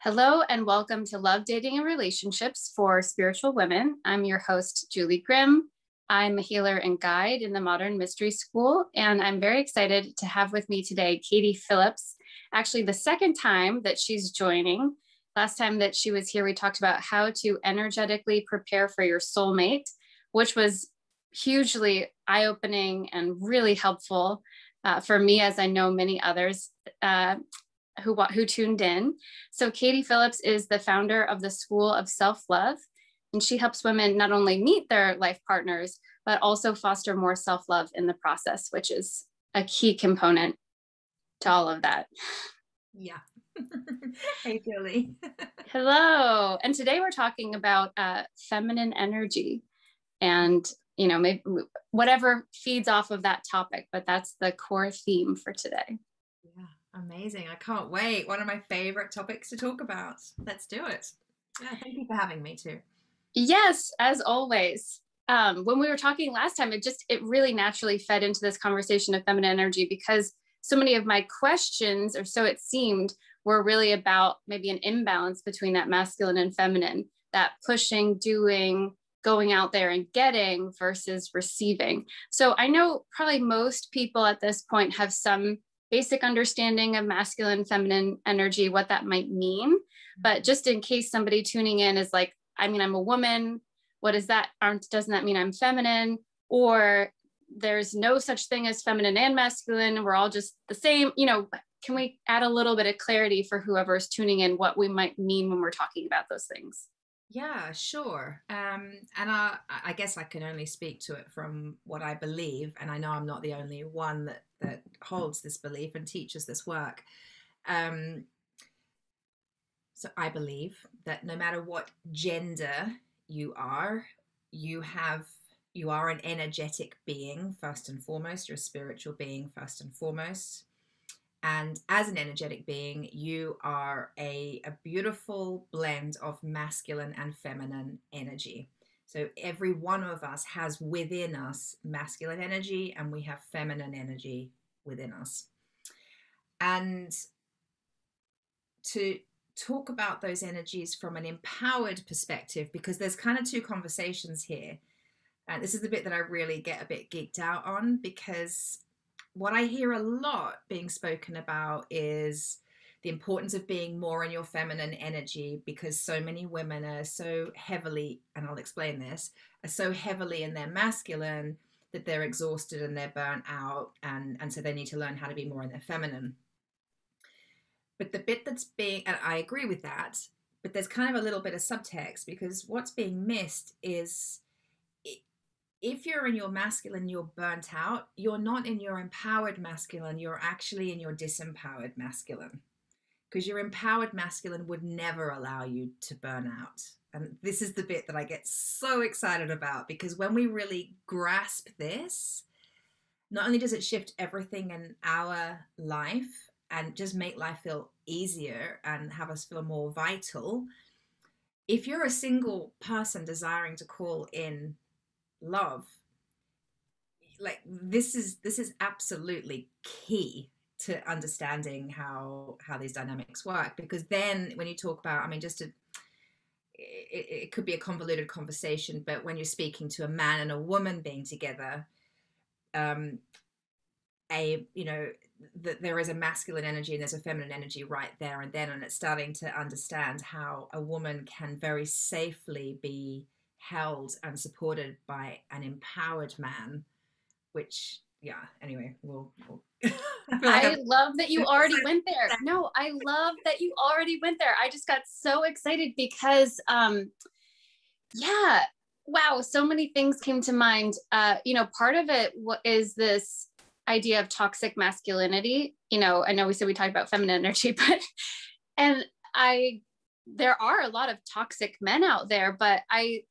Hello and welcome to Love, Dating, and Relationships for Spiritual Women. I'm your host, Julie Grimm. I'm a healer and guide in the Modern Mystery School, and I'm very excited to have with me today Katie Phillips. Actually, the second time that she's joining. Last time that she was here, we talked about how to energetically prepare for your soulmate, which was hugely eye-opening and really helpful for me, as I know many others who tuned in. So Katie Phillips is the founder of the School of Self-Love, and she helps women not only meet their life partners, but also foster more self-love in the process, which is a key component to all of that. Yeah. Hey, Julie. Hello. And today we're talking about feminine energy and, maybe whatever feeds off of that topic, but that's the core theme for today. Yeah, amazing. I can't wait. One of my favorite topics to talk about. Let's do it. Yeah, thank you for having me too. Yes, as always. When we were talking last time, it really naturally fed into this conversation of feminine energy because so many of my questions, or so it seemed, were really about maybe an imbalance between that masculine and feminine, that pushing, doing, going out there and getting versus receiving. So I know probably most people at this point have some basic understanding of masculine and feminine energy, what that might mean. But just in case somebody tuning in is like, I'm a woman. What is that? Doesn't that mean I'm feminine? Or there's no such thing as feminine and masculine. We're all just the same. Can we add a little bit of clarity for whoever's tuning in, what we might mean when we're talking about those things? Yeah, sure. And I guess I can only speak to it from what I believe, and I know I'm not the only one that holds this belief and teaches this work. So I believe that no matter what gender you are, you are an energetic being first and foremost. You're a spiritual being first and foremost. And as an energetic being, you are a beautiful blend of masculine and feminine energy. So every one of us has within us masculine energy, and we have feminine energy within us. And to talk about those energies from an empowered perspective, because there's kind of two conversations here. And this is the bit that I really get a bit geeked out on, because what I hear a lot being spoken about is the importance of being more in your feminine energy, because so many women are so heavily, and I'll explain this, are so heavily in their masculine that they're exhausted and they're burnt out. And so they need to learn how to be more in their feminine. But the bit and I agree with that, but there's kind of a little bit of subtext, because what's being missed is, if you're in your masculine, you're burnt out, you're not in your empowered masculine, you're actually in your disempowered masculine. Because your empowered masculine would never allow you to burn out. And this is the bit that I get so excited about, because when we really grasp this, not only does it shift everything in our life and just make life feel easier and have us feel more vital, if you're a single person desiring to call in love, like this is absolutely key to understanding how these dynamics work. Because then when you talk about, it could be a convoluted conversation, but when you're speaking to a man and a woman being together, that there is a masculine energy and there's a feminine energy right there and then, and it's starting to understand how a woman can very safely be held and supported by an empowered man, which, yeah, anyway, we'll I love that you already went there. No, I love that you already went there. I just got so excited because, wow, so many things came to mind. Part of it is this idea of toxic masculinity. I know we said we talked about feminine energy, but, there are a lot of toxic men out there, but I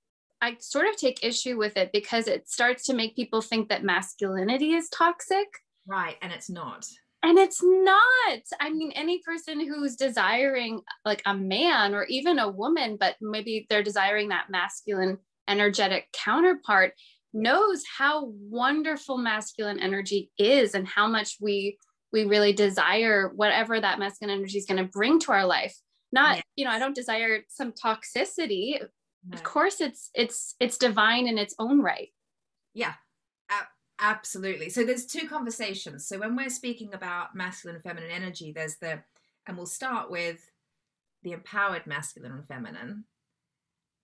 sort of take issue with it because it starts to make people think that masculinity is toxic. Right. And it's not. And it's not. Any person who's desiring like a man or even a woman, but maybe they're desiring that masculine energetic counterpart, knows how wonderful masculine energy is and how much we really desire whatever that masculine energy is going to bring to our life. Not, Yeah. I don't desire some toxicity. No. Of course it's divine in its own right. Yeah. Absolutely. So there's two conversations. So when we're speaking about masculine and feminine energy, and we'll start with the empowered masculine and feminine,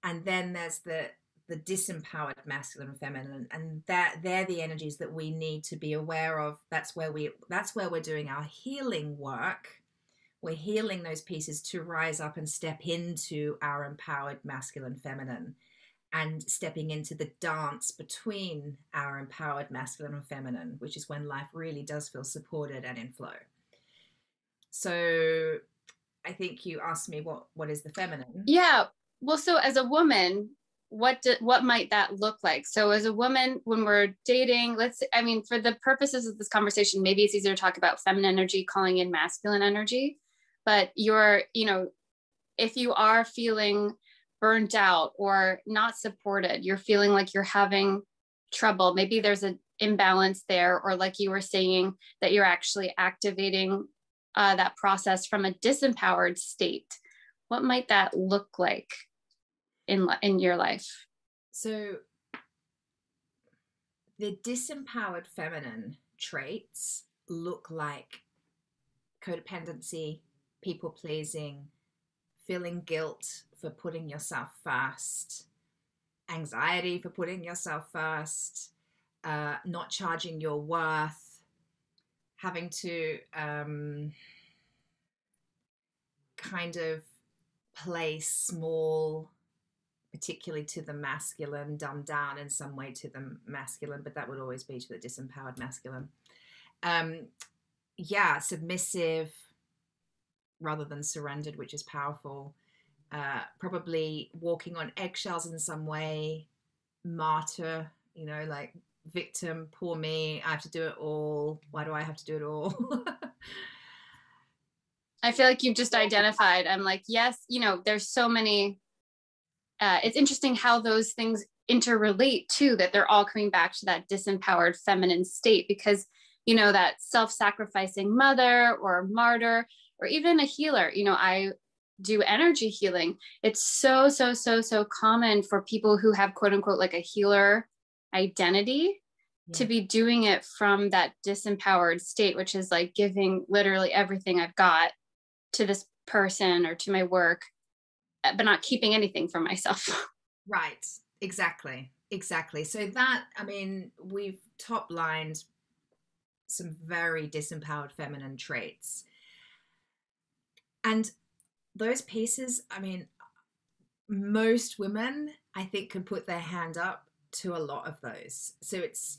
and then there's the disempowered masculine and feminine, and they're the energies that we need to be aware of. That's where we're doing our healing work. We're healing those pieces to rise up and step into our empowered masculine feminine, and stepping into the dance between our empowered masculine and feminine, which is when life really does feel supported and in flow. So I think you asked me what is the feminine? Yeah. Well, so as a woman, what might that look like? So as a woman, when we're dating, for the purposes of this conversation, maybe it's easier to talk about feminine energy calling in masculine energy, but if you are feeling burnt out or not supported, you're feeling like you're having trouble, maybe there's an imbalance there, or like you were saying, that you're actually activating that process from a disempowered state. What might that look like in your life? So the disempowered feminine traits look like codependency, people pleasing, feeling guilt for putting yourself first, anxiety for putting yourself first, not charging your worth, having to kind of play small, particularly to the masculine, dumb down in some way to the masculine, but that would always be to the disempowered masculine. Submissive rather than surrendered, which is powerful. Probably walking on eggshells in some way, martyr, like victim, poor me, I have to do it all. Why do I have to do it all? I feel like you've just identified. I'm like, yes, there's so many. It's interesting how those things interrelate too, that they're all coming back to that disempowered feminine state, because, that self-sacrificing mother or martyr, or even a healer, I do energy healing. It's so common for people who have quote unquote like a healer identity to be doing it from that disempowered state, which is like giving literally everything I've got to this person or to my work, but not keeping anything for myself. Right. Exactly. So that, we've top lined some very disempowered feminine traits. And those pieces, most women, I think, can put their hand up to a lot of those. So it's,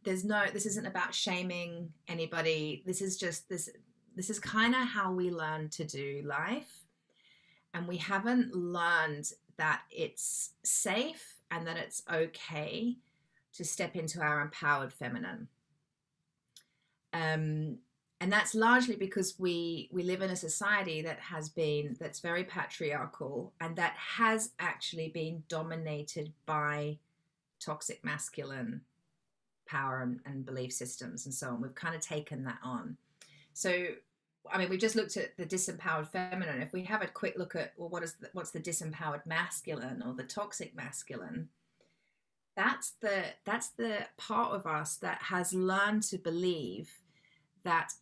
this isn't about shaming anybody. This is just this is kind of how we learn to do life. And we haven't learned that it's safe and that it's okay to step into our empowered feminine. And that's largely because we live in a society that's very patriarchal, and that has actually been dominated by toxic masculine power and belief systems and so on. We've kind of taken that on. So, we just looked at the disempowered feminine. If we have a quick look at, well, what's the disempowered masculine or the toxic masculine? That's the part of us that has learned to believe that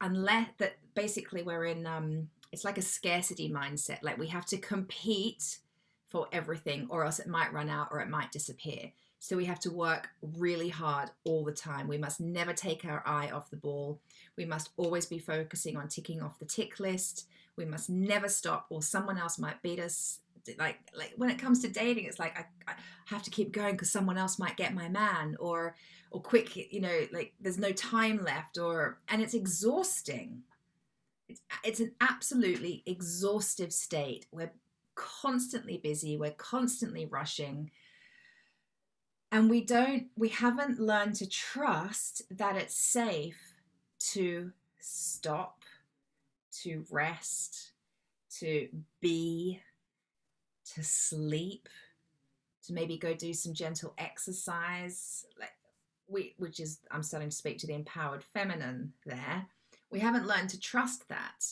basically we're in it's like a scarcity mindset. Like we have to compete for everything, or else it might run out or it might disappear. So we have to work really hard all the time. We must never take our eye off the ball. We must always be focusing on ticking off the tick list. We must never stop, or someone else might beat us. Like when it comes to dating, it's like I have to keep going because someone else might get my man, or quick, like there's no time left, and it's exhausting. It's an absolutely exhaustive state. We're constantly busy. We're constantly rushing. And we haven't learned to trust that it's safe to stop, to rest, to be, to sleep, to maybe go do some gentle exercise, I'm starting to speak to the empowered feminine there. We haven't learned to trust that,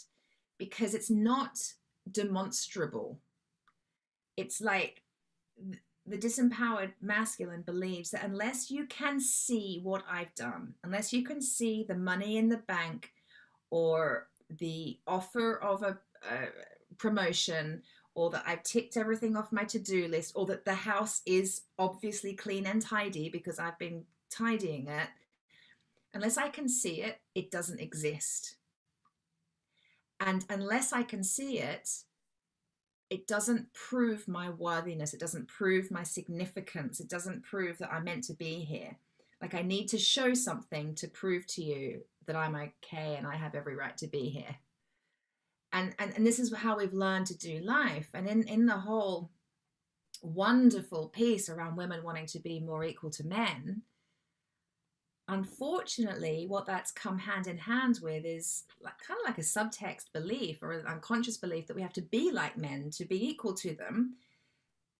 because it's not demonstrable. It's like the disempowered masculine believes that unless you can see what I've done, unless you can see the money in the bank or the offer of a promotion, or that I've ticked everything off my to-do list, or that the house is obviously clean and tidy because I've been tidying it, unless I can see it, it doesn't exist. And unless I can see it, it doesn't prove my worthiness. It doesn't prove my significance. It doesn't prove that I'm meant to be here. Like, I need to show something to prove to you that I'm okay and I have every right to be here. And this is how we've learned to do life. And in the whole wonderful piece around women wanting to be more equal to men, unfortunately, what that's come hand in hand with is kind of like a subtext belief or an unconscious belief that we have to be like men to be equal to them.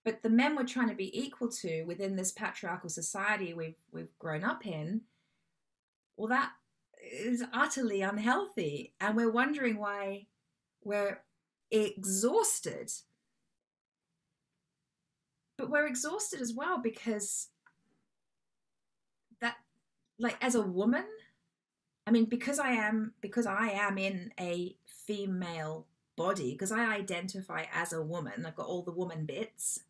But the men we're trying to be equal to within this patriarchal society we've grown up in, well, that is utterly unhealthy. And we're wondering why we're exhausted. But we're exhausted as well because that, like, as a woman, I mean, because I am in a female body, because I identify as a woman, I've got all the woman bits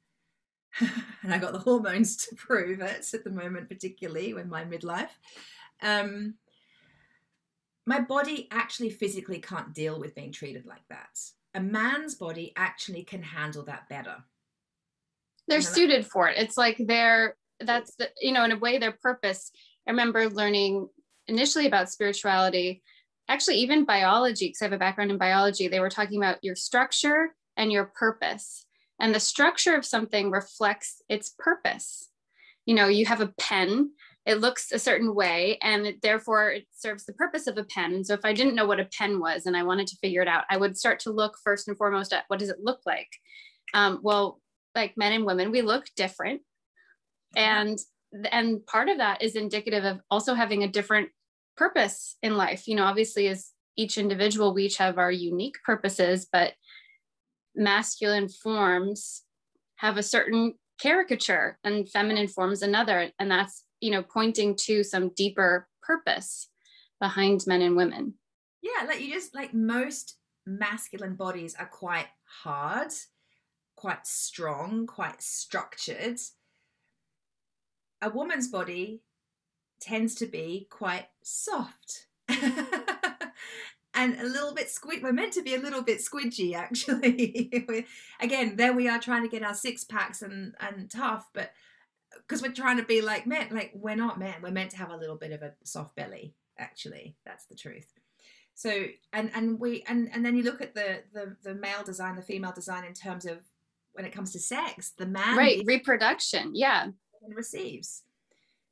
and I got the hormones to prove it at the moment, particularly in my midlife. My body actually physically can't deal with being treated like that. A man's body actually can handle that better. They're suited for it. It's like that's the, in a way, their purpose. I remember learning initially about spirituality, actually even biology, because I have a background in biology. They were talking about your structure and your purpose. And the structure of something reflects its purpose. You have a pen, it looks a certain way, and therefore it serves the purpose of a pen. And so if I didn't know what a pen was and I wanted to figure it out, I would start to look first and foremost at what does it look like? Well, like men and women, we look different. And part of that is indicative of also having a different purpose in life. Obviously, as each individual, we each have our unique purposes, but masculine forms have a certain caricature and feminine forms another. And that's, pointing to some deeper purpose behind men and women. Yeah, like most masculine bodies are quite hard, quite strong, quite structured. A woman's body tends to be quite soft and a little bit squid. We're meant to be a little bit squidgy, actually. Again, there we are trying to get our six packs and tough, but because we're trying to be like men, like we're not men. We're meant to have a little bit of a soft belly, actually. That's the truth. So, and then you look at the male design, the female design in terms of when it comes to sex, the man, right, reproduction, yeah, and receives.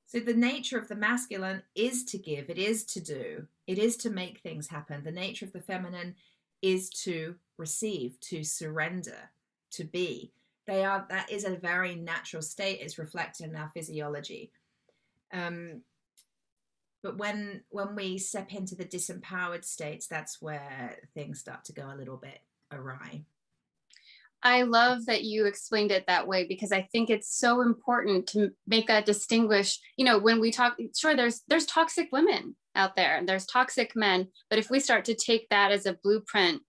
So the nature of the masculine is to give, it is to do, it is to make things happen. The nature of the feminine is to receive, to surrender, to be. That is a very natural state. It's reflected in our physiology. But when we step into the disempowered states, that's where things start to go a little bit awry. I love that you explained it that way, because I think it's so important to make that distinguish. When we talk, sure, there's toxic women out there and there's toxic men, but if we start to take that as a blueprint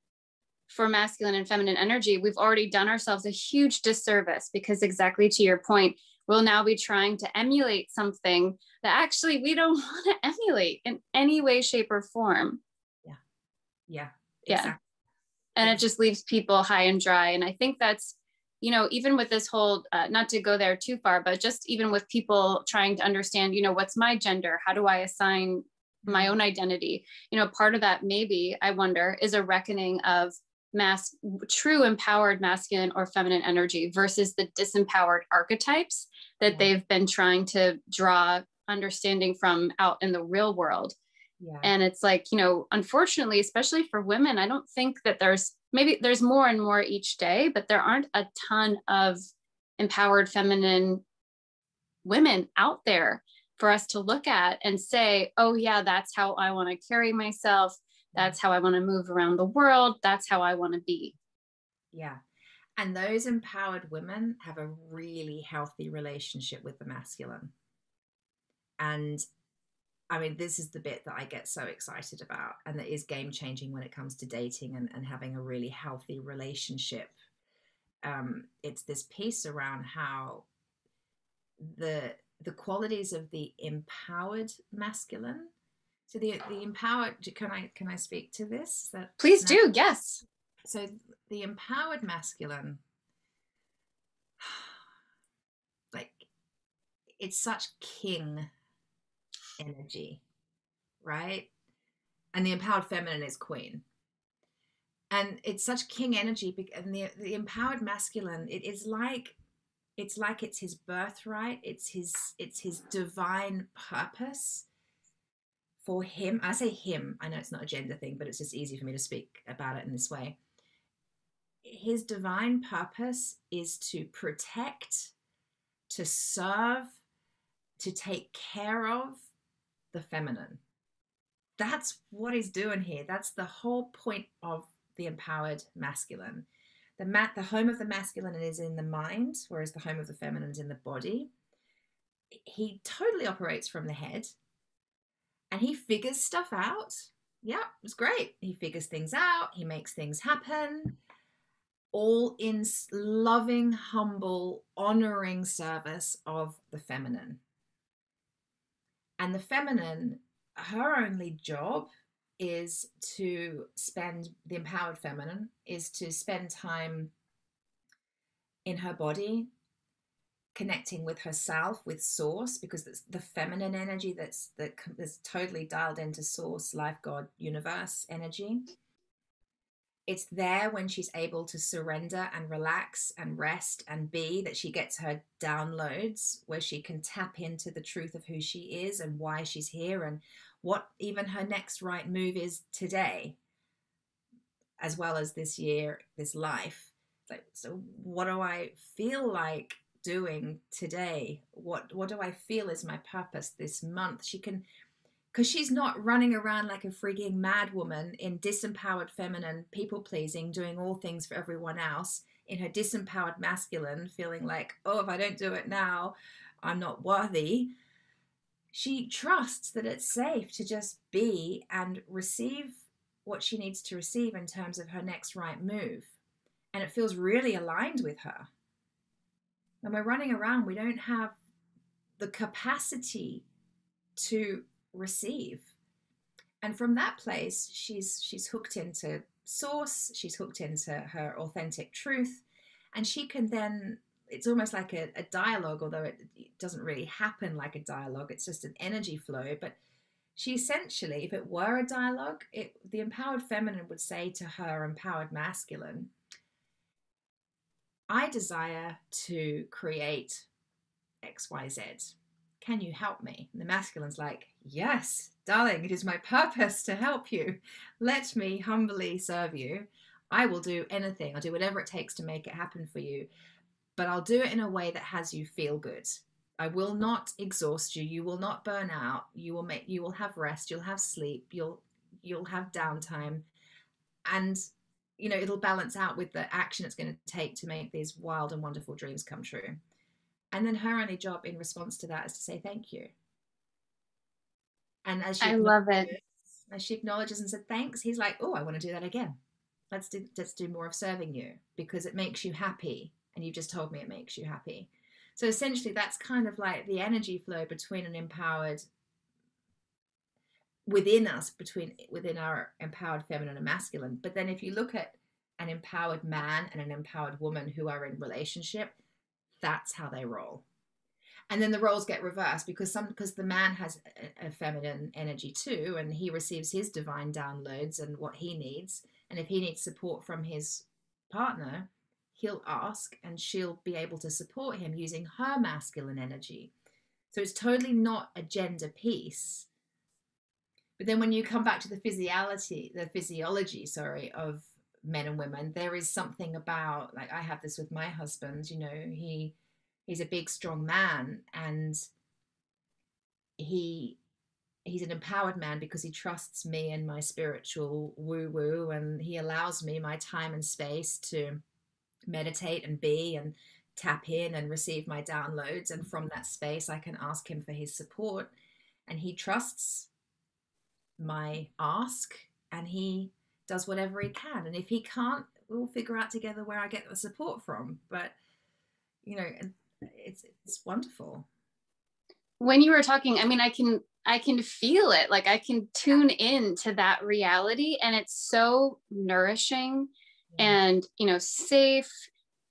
for masculine and feminine energy, we've already done ourselves a huge disservice, because exactly to your point, we'll now be trying to emulate something that actually we don't want to emulate in any way, shape, or form. Yeah. Exactly. And it just leaves people high and dry. And I think that's, even with this whole, not to go there too far, but just even with people trying to understand, what's my gender? How do I assign my own identity? Part of that, maybe, I wonder, is a reckoning of true empowered masculine or feminine energy versus the disempowered archetypes that they've been trying to draw understanding from out in the real world. Yeah. And it's like, unfortunately, especially for women, I don't think that there's more and more each day, but there aren't a ton of empowered feminine women out there for us to look at and say, oh yeah, that's how I want to carry myself. That's how I want to move around the world. That's how I want to be. Yeah. And those empowered women have a really healthy relationship with the masculine. And I mean, this is the bit that I get so excited about, and that is game changing when it comes to dating and having a really healthy relationship. It's this piece around how the qualities of the empowered masculine. So the empowered, can I speak to this? That Please do. Yes. So the empowered masculine, like, it's such king energy, right? And the empowered feminine is queen. And it's such king energy, and the empowered masculine, it's his birthright, it's his divine purpose for him. I say him, I know it's not a gender thing, but it's just easy for me to speak about it in this way. His divine purpose is to protect, to serve, to take care of the feminine. That's what he's doing here. That's the whole point of the empowered masculine. The home of the masculine is in the mind, whereas the home of the feminine is in the body. He totally operates from the head, and he figures stuff out. Yeah, it's great. He figures things out. He makes things happen, all in loving, humble, honoring service of the feminine. And the feminine, her only job is to spend, the empowered feminine is to spend time in her body, connecting with herself, with source, because that's the feminine energy that's totally dialed into source, life, God, universe energy. It's there when she's able to surrender and relax and rest and be, that she gets her downloads, where she can tap into the truth of who she is and why she's here, and what even her next right move is today, as well as this year, this life. Like, so what do I feel like doing today? What do I feel is my purpose this month? She can, because she's not running around like a freaking mad woman in disempowered feminine, people pleasing, doing all things for everyone else, in her disempowered masculine, feeling like, oh, if I don't do it now, I'm not worthy. She trusts that it's safe to just be and receive what she needs to receive in terms of her next right move. And it feels really aligned with her. When we're running around, we don't have the capacity to receive. And from that place, she's hooked into source, she's hooked into her authentic truth, and she can then, it's almost like a dialogue, although it doesn't really happen like a dialogue, it's just an energy flow. But she essentially, if it were a dialogue, the empowered feminine would say to her empowered masculine, I desire to create XYZ. Can you help me? And the masculine's like, yes, darling, it is my purpose to help you. Let me humbly serve you. I will do anything. I'll do whatever it takes to make it happen for you. But I'll do it in a way that has you feel good. I will not exhaust you. You will not burn out. You will have rest. You'll have sleep. You'll have downtime. And it'll balance out with the action it's going to take to make these wild and wonderful dreams come true. And then her only job in response to that is to say thank you. And as I love it. As she acknowledges and said thanks, he's like, oh, I want to do that again. Let's do more of serving you, because it makes you happy, and you just told me it makes you happy. So essentially, that's kind of like the energy flow between an empowered, within us, within our empowered feminine and masculine. But then if you look at an empowered man and an empowered woman who are in relationship, that's how they roll. And then the roles get reversed, because the man has a feminine energy too, and he receives his divine downloads and what he needs. And if he needs support from his partner, he'll ask, and she'll be able to support him using her masculine energy. So it's totally not a gender piece. But then when you come back to the physiology, of men and women, there is something about, like, I have this with my husband, he's a big, strong man, and he's an empowered man because he trusts me and my spiritual woo-woo, and he allows me my time and space to meditate and be and tap in and receive my downloads. And from that space, I can ask him for his support, and he trusts my ask, and he does whatever he can. And if he can't, we'll figure out together where I get the support from. But, you know, it's wonderful. When you were talking, I mean, I can feel it. Like I can tune in to that reality, and it's so nourishing and, you know, safe.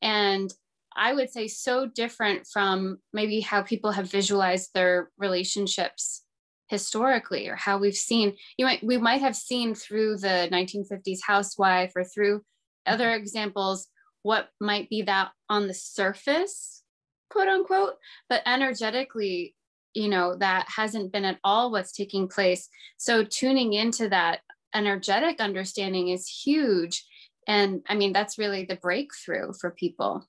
And I would say so different from maybe how people have visualized their relationships historically, or how we've seen, we might have seen through the 1950s housewife or through other examples, what might be that on the surface, quote unquote, but energetically, you know, that hasn't been at all what's taking place. So tuning into that energetic understanding is huge. And I mean, that's really the breakthrough for people.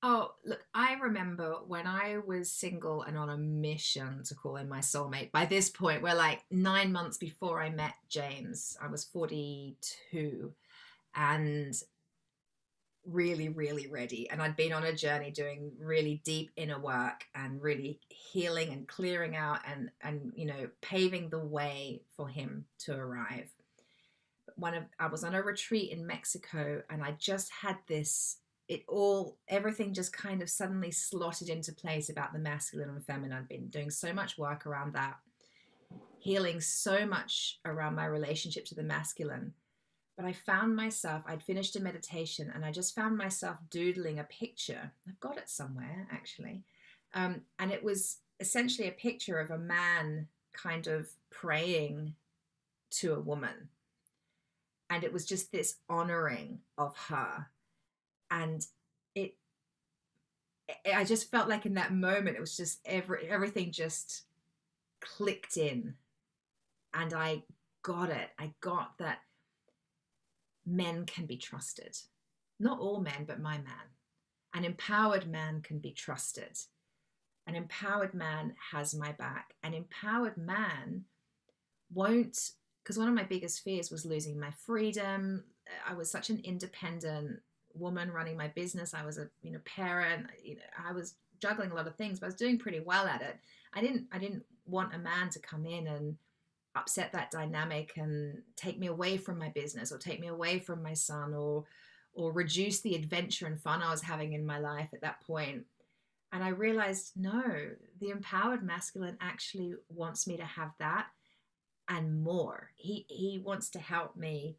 Oh, look, I remember when I was single and on a mission to call in my soulmate. By this point, we're like 9 months before I met James. I was 42 and really, really ready. And I'd been on a journey doing really deep inner work and really healing and clearing out and you know, paving the way for him to arrive. I was on a retreat in Mexico, and I just had this, everything just kind of suddenly slotted into place about the masculine and feminine. I'd been doing so much work around that, healing so much around my relationship to the masculine. But I found myself, I'd finished a meditation, and I just found myself doodling a picture. I've got it somewhere, actually. And it was essentially a picture of a man kind of praying to a woman. And it was just this honoring of her. And I just felt like in that moment, it was just everything just clicked in. And I got it. I got that men can be trusted. Not all men, but my man. An empowered man can be trusted. An empowered man has my back. An empowered man won't, because one of my biggest fears was losing my freedom. I was such an independent woman running my business. I was a parent. I was juggling a lot of things, but I was doing pretty well at it. I didn't want a man to come in and upset that dynamic and take me away from my business, or take me away from my son, or reduce the adventure and fun I was having in my life at that point. And I realized, no, the empowered masculine actually wants me to have that and more. He wants to help me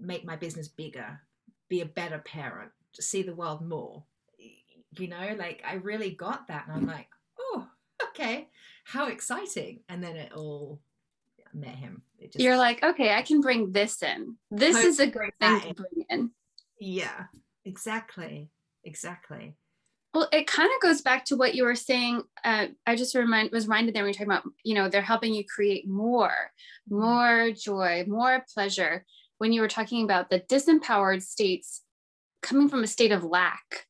make my business bigger, be a better parent, see the world more. Like I really got that, and I'm like, oh, okay, how exciting. And then it all met him. You're like, okay, I can bring this in. This is a great thing to bring in. Yeah, exactly. Well, it kind of goes back to what you were saying. I just was reminded there when you're talking about, they're helping you create more joy, more pleasure. When you were talking about the disempowered states coming from a state of lack,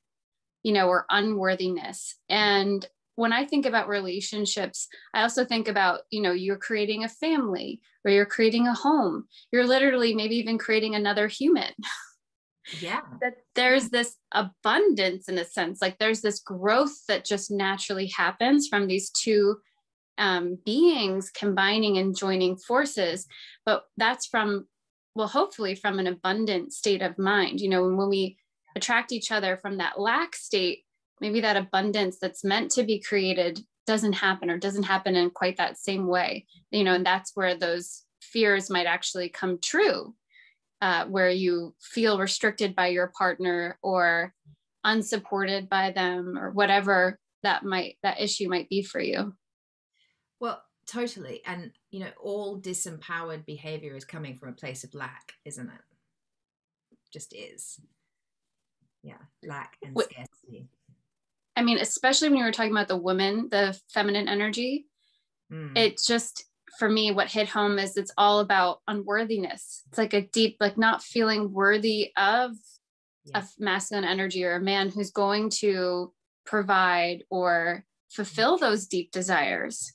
or unworthiness. And when I think about relationships, I also think about, you're creating a family, or you're creating a home. You're literally maybe even creating another human. Yeah. That there's this abundance, in a sense, like there's this growth that just naturally happens from these two beings combining and joining forces. But that's hopefully from an abundant state of mind. When we attract each other from that lack state, maybe that abundance that's meant to be created doesn't happen, or doesn't happen in quite that same way, and that's where those fears might actually come true, where you feel restricted by your partner or unsupported by them, or whatever that issue might be for you. Well, totally. And, all disempowered behavior is coming from a place of lack, isn't it? Just is. Yeah. Lack and scarcity. I mean, especially when you were talking about the woman, the feminine energy, it just, for me, what hit home is it's all about unworthiness. It's like a deep, like not feeling worthy of a masculine energy, or a man who's going to provide or fulfill those deep desires.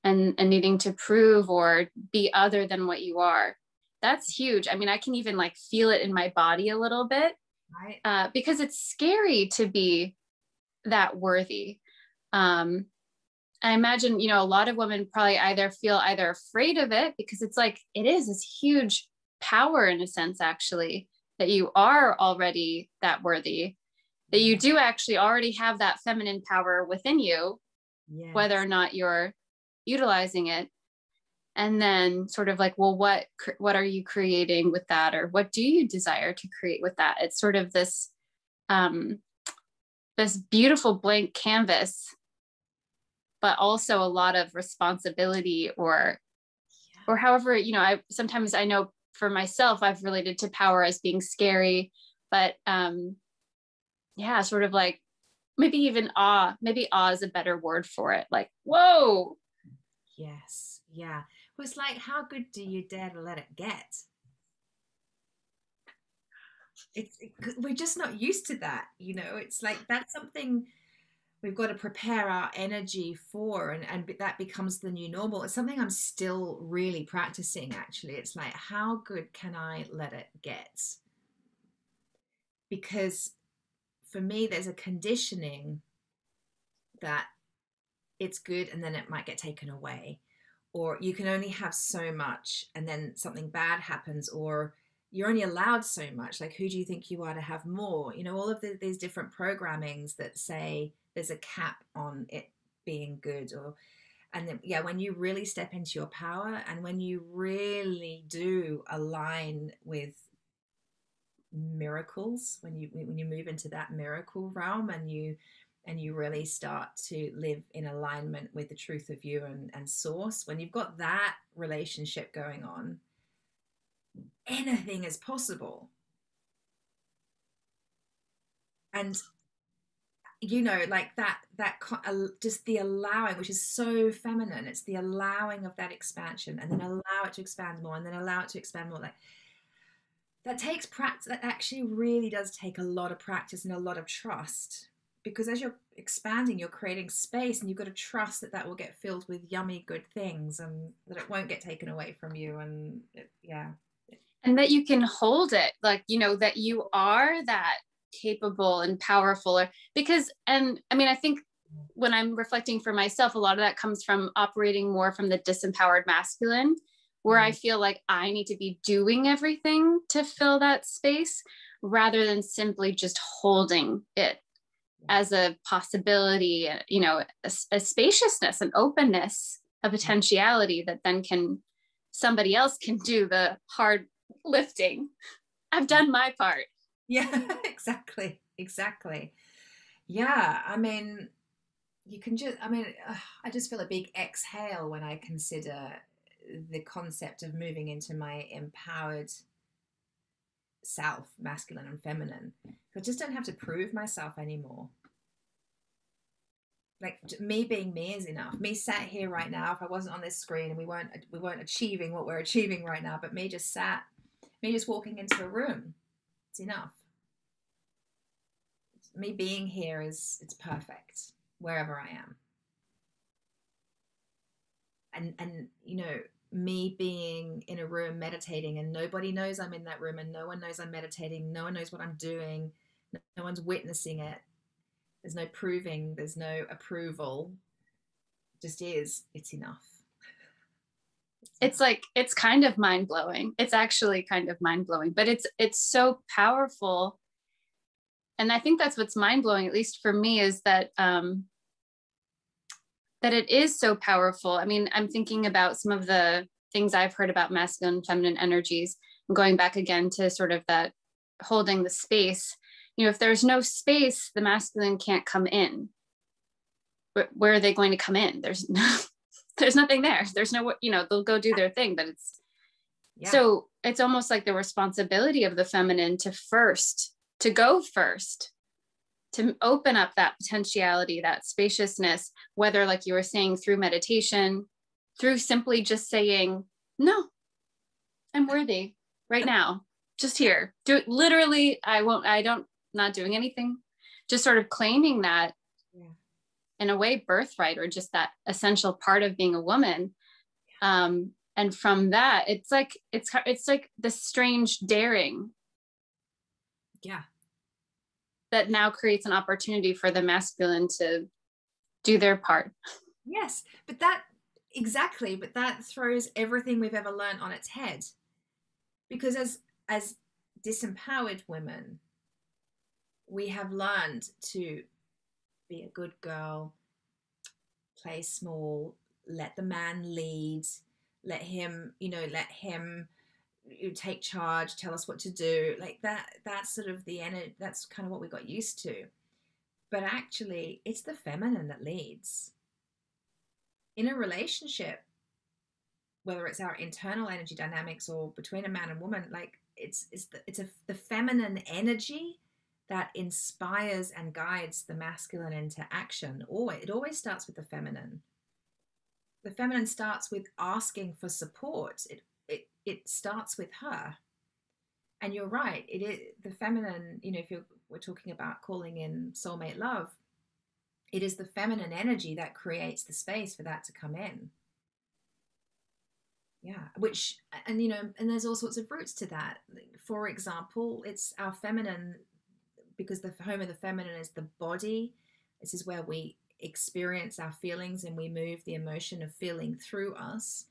And needing to prove or be other than what you are. that's huge. I mean, I can even like feel it in my body a little bit, Right. because it's scary to be that worthy. I imagine, a lot of women probably feel either afraid of it, because it's like, it is this huge power in a sense, actually, that you are already that worthy, that you do actually already have that feminine power within you, whether Yes. or not you're utilizing it. And then sort of like, well, what are you creating with that? Or what do you desire to create with that? It's sort of um, this beautiful blank canvas, but also a lot of responsibility, or however, I know for myself, I've related to power as being scary, but yeah, sort of like maybe even awe. Maybe awe is a better word for it. Like, whoa. Yes. Yeah. Well, it's like, how good do you dare to let it get? We're just not used to that, it's like that's something we've got to prepare our energy for, and that becomes the new normal. It's something I'm still really practicing, actually. It's like, how good can I let it get? Because for me, there's a conditioning that it's good and then it might get taken away, or you can only have so much and then something bad happens, or you're only allowed so much. Like, who do you think you are to have more? All of these different programmings that say there's a cap on it being good. And then, yeah, when you really step into your power, and when you really do align with miracles, when you move into that miracle realm, and you really start to live in alignment with the truth of you and source, when you've got that relationship going on, anything is possible. And like just the allowing, which is so feminine, it's the allowing of that expansion, and then allow it to expand more, and then allow it to expand more. Like, that takes practice. That actually really does take a lot of practice and a lot of trust, because as you're expanding, you're creating space, and you've got to trust that will get filled with yummy good things, and that it won't get taken away from you. And yeah. And that you can hold it, like, that you are that capable and powerful. And I mean, I think when I'm reflecting for myself, a lot of that comes from operating more from the disempowered masculine, where I feel like I need to be doing everything to fill that space, rather than simply just holding it as a possibility, a spaciousness, an openness, a potentiality that then somebody else can do the hard lifting. I've done my part. Yeah. Exactly. Yeah, I mean, I just feel a big exhale when I consider the concept of moving into my empowered self, masculine and feminine. I just don't have to prove myself anymore. Like, me being me is enough. Me sat here right now, if I wasn't on this screen and we weren't achieving what we're achieving right now, but me just walking into a room, it's enough. Me being here it's perfect wherever I am. And me being in a room meditating, and nobody knows I'm in that room, and no one knows I'm meditating, no one knows what I'm doing, no one's witnessing it, there's no proving, there's no approval, it just is, it's enough. It's like, it's kind of mind-blowing. It's actually kind of mind-blowing, but it's so powerful. And I think that's what's mind-blowing, at least for me, is that that it is so powerful. I mean, I'm thinking about some of the things I've heard about masculine and feminine energies, and going back again to sort of that holding the space. If there's no space, the masculine can't come in. Where are they going to come in? There's nothing there. There's no, they'll go do their thing, but so it's almost like the responsibility of the feminine to go first, to open up that potentiality, that spaciousness, whether, like you were saying, through meditation, through simply just saying, no, I'm worthy right now, just here. Do it literally. Not doing anything, just sort of claiming that, in a way, birthright, or just that essential part of being a woman. And And from that, it's like this strange daring Yeah. that now creates an opportunity for the masculine to do their part. Yes, but that throws everything we've ever learned on its head. Because as disempowered women, we have learned to be a good girl, play small, let the man lead, let him take charge, tell us what to do. Like that's sort of the energy, that's kind of what we got used to. But actually, it's the feminine that leads. In a relationship, whether it's our internal energy dynamics or between a man and woman, like the feminine energy that inspires and guides the masculine into action. It always starts with the feminine. The feminine starts with asking for support. It starts with her. And you're right. It is the feminine. If we're talking about calling in soulmate love, it is the feminine energy that creates the space for that to come in. Yeah, and there's all sorts of roots to that. For example, it's our feminine, because the home of the feminine is the body. This is where we experience our feelings and we move the emotion of feeling through us.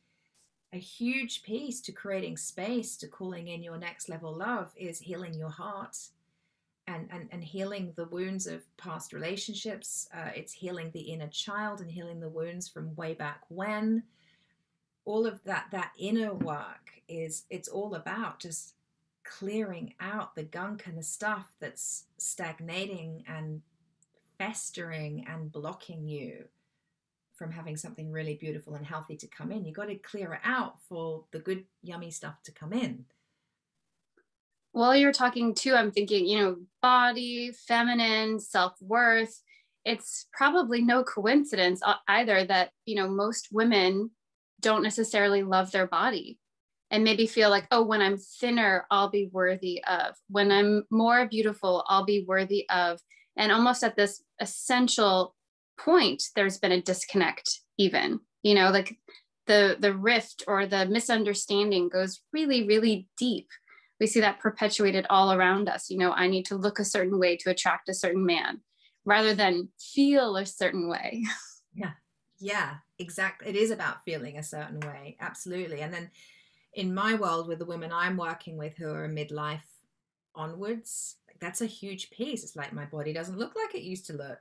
A huge piece to creating space to calling in your next level love is healing your heart and healing the wounds of past relationships. It's healing the inner child and healing the wounds from way back when. All of that inner work it's all about just clearing out the gunk and the stuff that's stagnating and festering and blocking you from having something really beautiful and healthy to come in. You got to clear it out for the good, yummy stuff to come in. While you're talking too, I'm thinking, body, feminine, self-worth. It's probably no coincidence either that, most women don't necessarily love their body and maybe feel like, oh, when I'm thinner, I'll be worthy of. When I'm more beautiful, I'll be worthy of. And almost at this essential point, there's been a disconnect even, like the rift or the misunderstanding goes really, really deep. We see that perpetuated all around us. I need to look a certain way to attract a certain man rather than feel a certain way. Yeah, exactly. It is about feeling a certain way. Absolutely. And then in my world, with the women I'm working with who are midlife onwards, that's a huge piece. It's like, my body doesn't look like it used to look.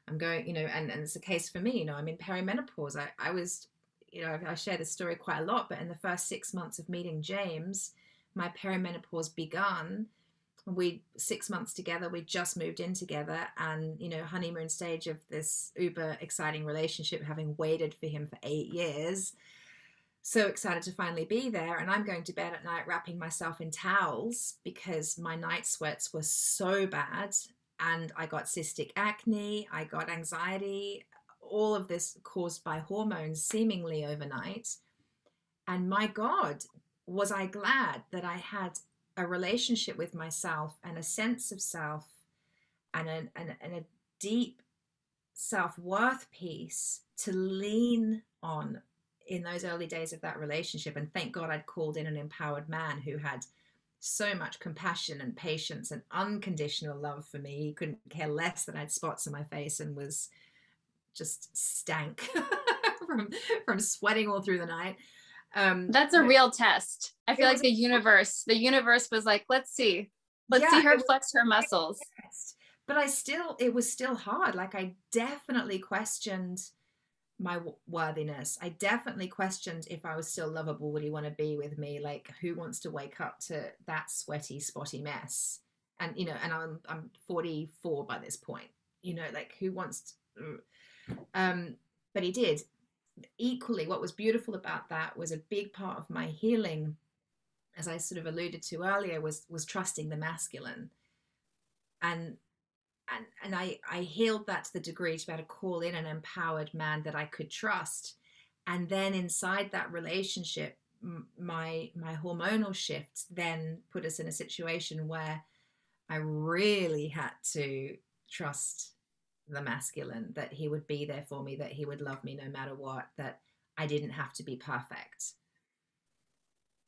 I'm going, and it's a case for me, I'm in perimenopause. I was, I share this story quite a lot, but in the first 6 months of meeting James, my perimenopause begun. 6 months together, we just moved in together, and honeymoon stage of this uber exciting relationship, having waited for him for 8 years. So excited to finally be there. And I'm going to bed at night wrapping myself in towels because my night sweats were so bad, and I got cystic acne, I got anxiety, all of this caused by hormones seemingly overnight. And my God, was I glad that I had a relationship with myself and a sense of self and a deep self-worth piece to lean on in those early days of that relationship. And thank God I'd called in an empowered man who had so much compassion and patience and unconditional love for me. He couldn't care less that I had spots on my face and was just stank from sweating all through the night. That's a real test. I feel like the universe was like, let's see her flex her muscles. But it was still hard. Like, I definitely questioned my worthiness. I definitely questioned if I was still lovable. Would he want to be with me? Like, who wants to wake up to that sweaty, spotty mess? And, and I'm 44 by this point, like, who wants to, but he did. Equally, what was beautiful about that was a big part of my healing, as I sort of alluded to earlier, was trusting the masculine. And I healed that to the degree to be able to call in an empowered man that I could trust. And then inside that relationship, my hormonal shifts then put us in a situation where I really had to trust the masculine, that he would be there for me, that he would love me no matter what, that I didn't have to be perfect.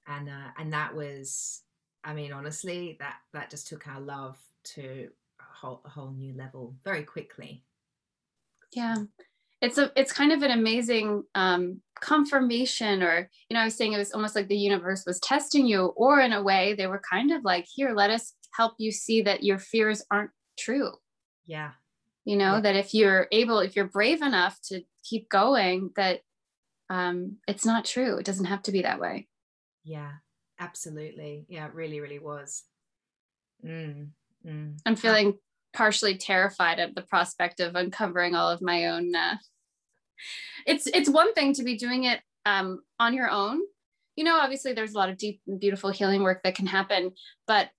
And that was, I mean, honestly, that just took our love to a whole new level very quickly. Yeah. It's kind of an amazing confirmation, or, I was saying it was almost like the universe was testing you, or in a way they were kind of like, here, let us help you see that your fears aren't true. Yeah. That if you're brave enough to keep going, that it's not true. It doesn't have to be that way. Yeah, absolutely. Yeah, it really, really was. I'm feeling partially terrified at the prospect of uncovering all of my own. It's one thing to be doing it on your own. Obviously there's a lot of deep and beautiful healing work that can happen, but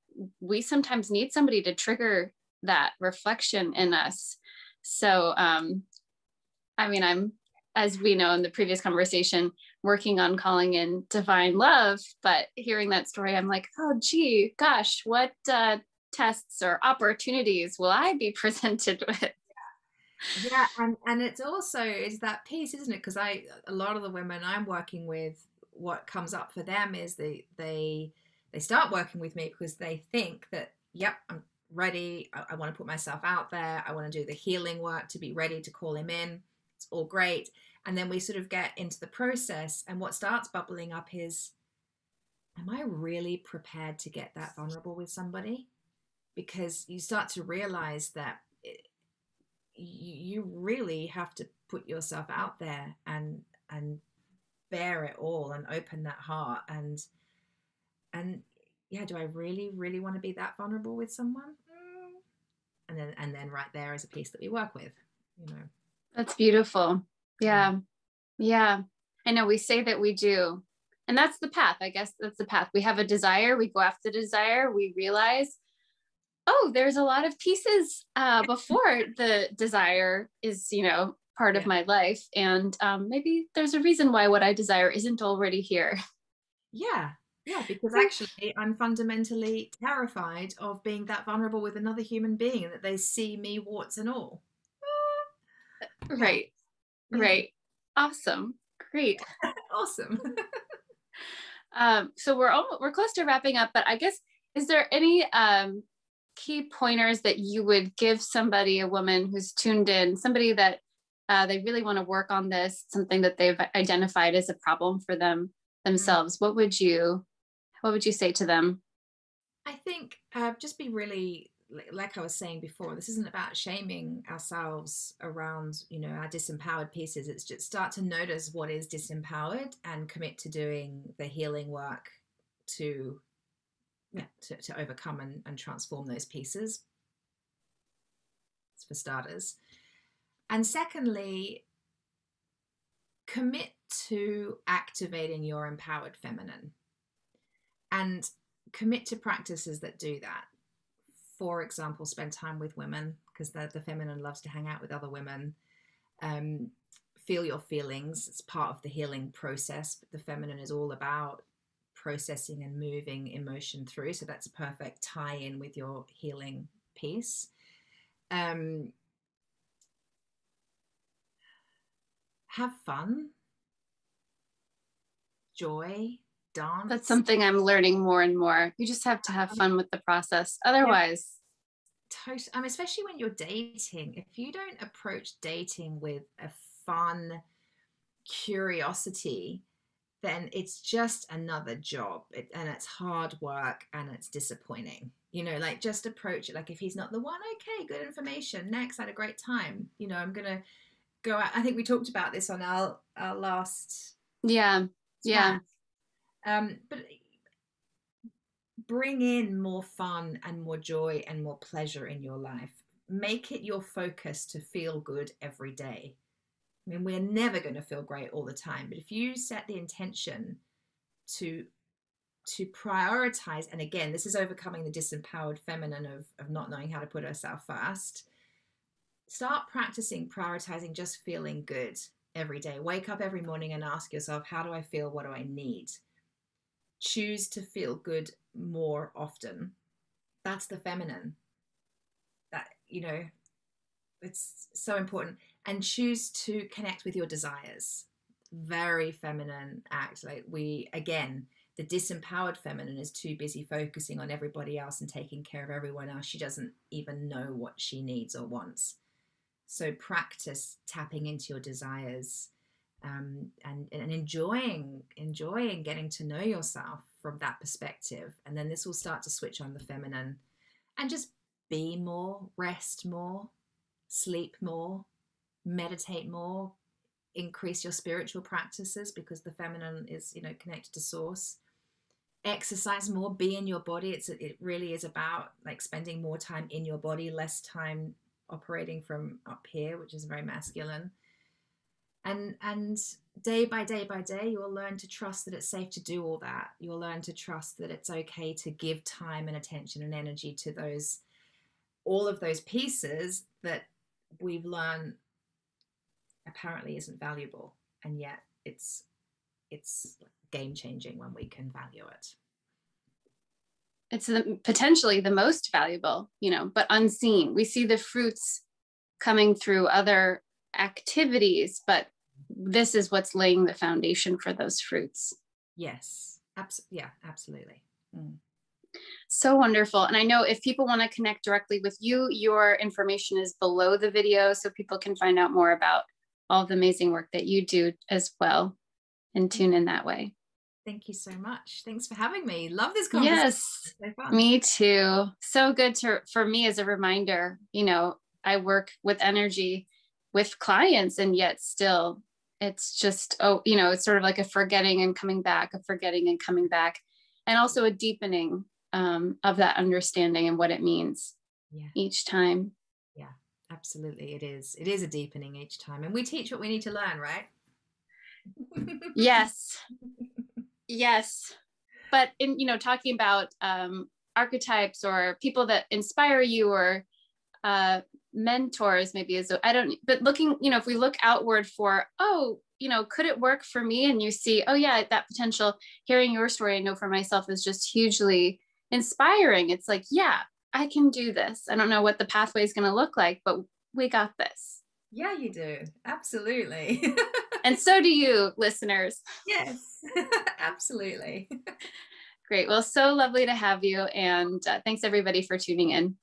we sometimes need somebody to trigger that reflection in us. So, I mean, I'm, as we know in the previous conversation, working on calling in divine love, but hearing that story, I'm like, oh, gee, gosh, what tests or opportunities will I be presented with? Yeah, and it's also it's that piece, isn't it? Because a lot of the women I'm working with, what comes up for them is they start working with me because they think that, yep, I'm ready. I want to put myself out there. I want to do the healing work to be ready to call him in. It's all great. And then we sort of get into the process, and what starts bubbling up is, am I really prepared to get that vulnerable with somebody? Because you start to realize that you really have to put yourself out there and bear it all and open that heart and yeah, do I really want to be that vulnerable with someone? And then right there is a piece that we work with, you know. That's beautiful. Yeah. Yeah. I know we say that we do. And that's the path. I guess that's the path. We have a desire, we go after the desire, we realize, oh, there's a lot of pieces before the desire is, part of my life. And maybe there's a reason why what I desire isn't already here. Yeah, because actually I'm fundamentally terrified of being that vulnerable with another human being and that they see me warts and all. Yeah. Right. Right. Awesome. Great. Awesome. So we're close to wrapping up, but I guess, is there any key pointers that you would give somebody, a woman who's tuned in, somebody that they really want to work on this, something that they've identified as a problem for themselves? What would you say to them? I think just be really, like I was saying before, this isn't about shaming ourselves around, our disempowered pieces. It's just start to notice what is disempowered and commit to doing the healing work to overcome and transform those pieces, for starters. And secondly, commit to activating your empowered feminine and commit to practices that do that. For example, spend time with women, because the feminine loves to hang out with other women. Feel your feelings. It's part of the healing process. But the feminine is all about processing and moving emotion through. So that's a perfect tie-in with your healing piece. Have fun, joy, dance. That's something I'm learning more and more. You just have to have fun with the process. Otherwise, especially when you're dating, if you don't approach dating with a fun curiosity, then it's just another job, and it's hard work and it's disappointing. Like, just approach it like, if he's not the one, okay, good information, next, I had a great time, I'm gonna go out. I think we talked about this on our last yeah but bring in more fun and more joy and more pleasure in your life. Make it your focus to feel good every day. I mean, we're never going to feel great all the time, but if you set the intention to prioritize, and again, this is overcoming the disempowered feminine of not knowing how to put herself first. Start practicing prioritizing just feeling good every day. Wake up every morning and ask yourself, how do I feel? What do I need? Choose to feel good more often. That's the feminine. That, it's so important. And choose to connect with your desires. Very feminine act. Like, we, again, The disempowered feminine is too busy focusing on everybody else and taking care of everyone else. She doesn't even know what she needs or wants. So practice tapping into your desires, and enjoying getting to know yourself from that perspective. And then this will start to switch on the feminine and just be more, rest more, sleep more, meditate more, increase your spiritual practices, because the feminine is, connected to source. Exercise more, be in your body. It really is about like spending more time in your body, less time operating from up here, which is very masculine. And day by day by day, you'll learn to trust that it's safe to do all that. You'll learn to trust that it's okay to give time and attention and energy to all of those pieces that we've learned apparently isn't valuable, and yet it's game changing when we can value it. It's potentially the most valuable, but unseen. We see the fruits coming through other activities, but this is what's laying the foundation for those fruits. Yes. Absolutely. So wonderful. And I know if people want to connect directly with you, your information is below the video, so people can find out more about all the amazing work that you do as well and tune in that way. Thank you so much. Thanks for having me. Love this conversation. Yes, so fun. Me too. So good for me as a reminder, I work with energy with clients, and yet still it's just, it's sort of like a forgetting and coming back, and also a deepening of that understanding and what it means each time. Yeah, absolutely. It is a deepening each time. And we teach what we need to learn, right? Yes. Yes. But in, talking about archetypes or people that inspire you, or mentors, maybe but looking, if we look outward for, could it work for me? And you see, that potential. Hearing your story, I know for myself, is just hugely inspiring. It's like, yeah, I can do this. I don't know what the pathway is going to look like, but we got this. Yeah, you do. Absolutely. And so do you, listeners. Yes, absolutely. Great. Well, so lovely to have you. And thanks everybody for tuning in.